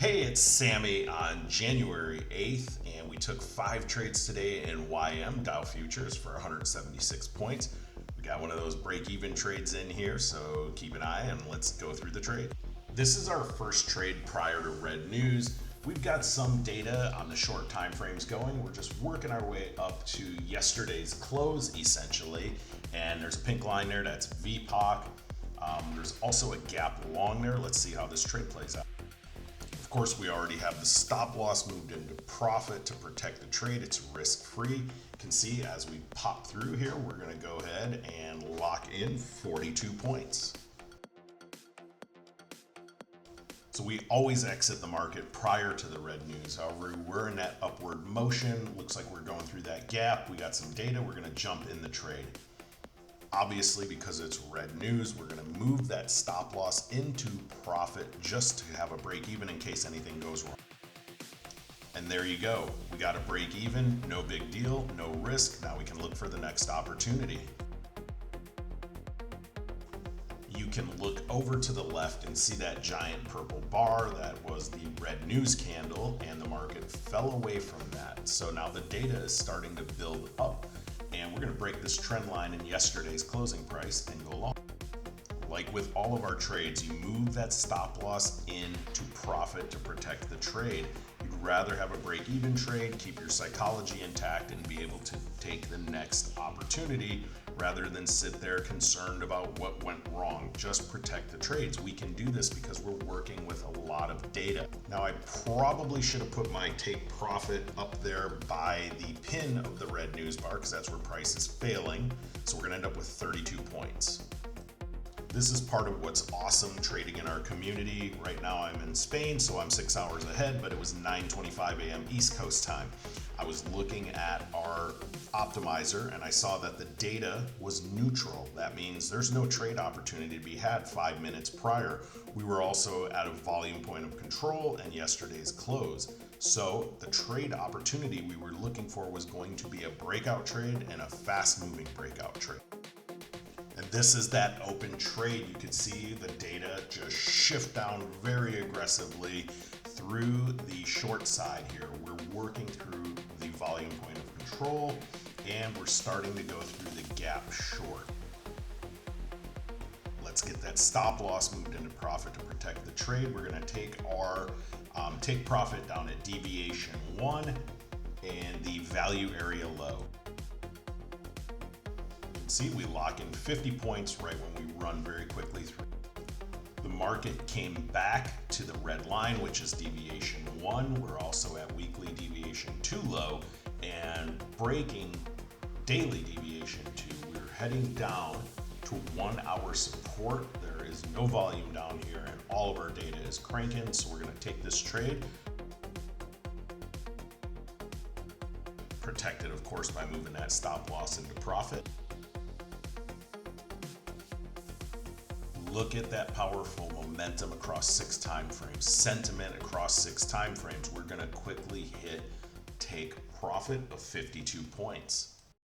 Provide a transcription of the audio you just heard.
Hey, it's Sammy on January 8th, and we took 5 trades today in YM Dow Futures for 176 points. We got one of those break-even trades in here, so keep an eye and let's go through the trade. This is our first trade prior to red news. We've got some data on the short time frames going. We're just working our way up to yesterday's close, essentially, and there's a pink line there, that's VPOC. There's also a gap long there. Let's see how this trade plays out. Of course, we already have the stop loss moved into profit to protect the trade. It's risk-free. You can see as we pop through here, we're going to go ahead and lock in 42 points. So we always exit the market prior to the red news. However, we're in that upward motion. Looks like we're going through that gap. We got some data. We're going to jump in the trade. Obviously, because it's red news, we're going to move that stop loss into profit just to have a break even in case anything goes wrong. And there you go. We got a break even, no big deal, no risk. Now we can look for the next opportunity. You can look over to the left and see that giant purple bar. That was the red news candle, and the market fell away from that. So now the data is starting to build up, and we're going to break this trend line in yesterday's closing price and go long. Like with all of our trades, you move that stop loss into profit to protect the trade. You'd rather have a break-even trade, keep your psychology intact, and be able to take the next opportunity rather than sit there concerned about what went wrong. Just protect the trades. We can do this because we're working with a lot of data. Now, I probably should have put my take profit up there by the pin of the red news bar because that's where price is failing. So we're going to end up with 32 points. This is part of what's awesome trading in our community. Right now I'm in Spain, so I'm 6 hours ahead, but it was 9:25 a.m. East Coast time. I was looking at our optimizer and I saw that the data was neutral. That means there's no trade opportunity to be had 5 minutes prior. We were also at a volume point of control and yesterday's close. So the trade opportunity we were looking for was going to be a breakout trade and a fast moving breakout trade. And this is that open trade. You can see the data just shift down very aggressively through the short side here. We're working through the volume point of control and we're starting to go through the gap short. Let's get that stop loss moved into profit to protect the trade. We're going to take our take profit down at deviation 1 and the value area low. See, we lock in 50 points right when we run very quickly through. The market came back to the red line, which is deviation 1. We're also at weekly deviation 2 low and breaking daily deviation 2. We're heading down to 1 hour support. There is no volume down here and all of our data is cranking. So we're going to take this trade. Protect it, of course, by moving that stop loss into profit. Look at that powerful momentum across 6 time frames, sentiment across 6 time frames. We're going to quickly hit take profit of 52 points.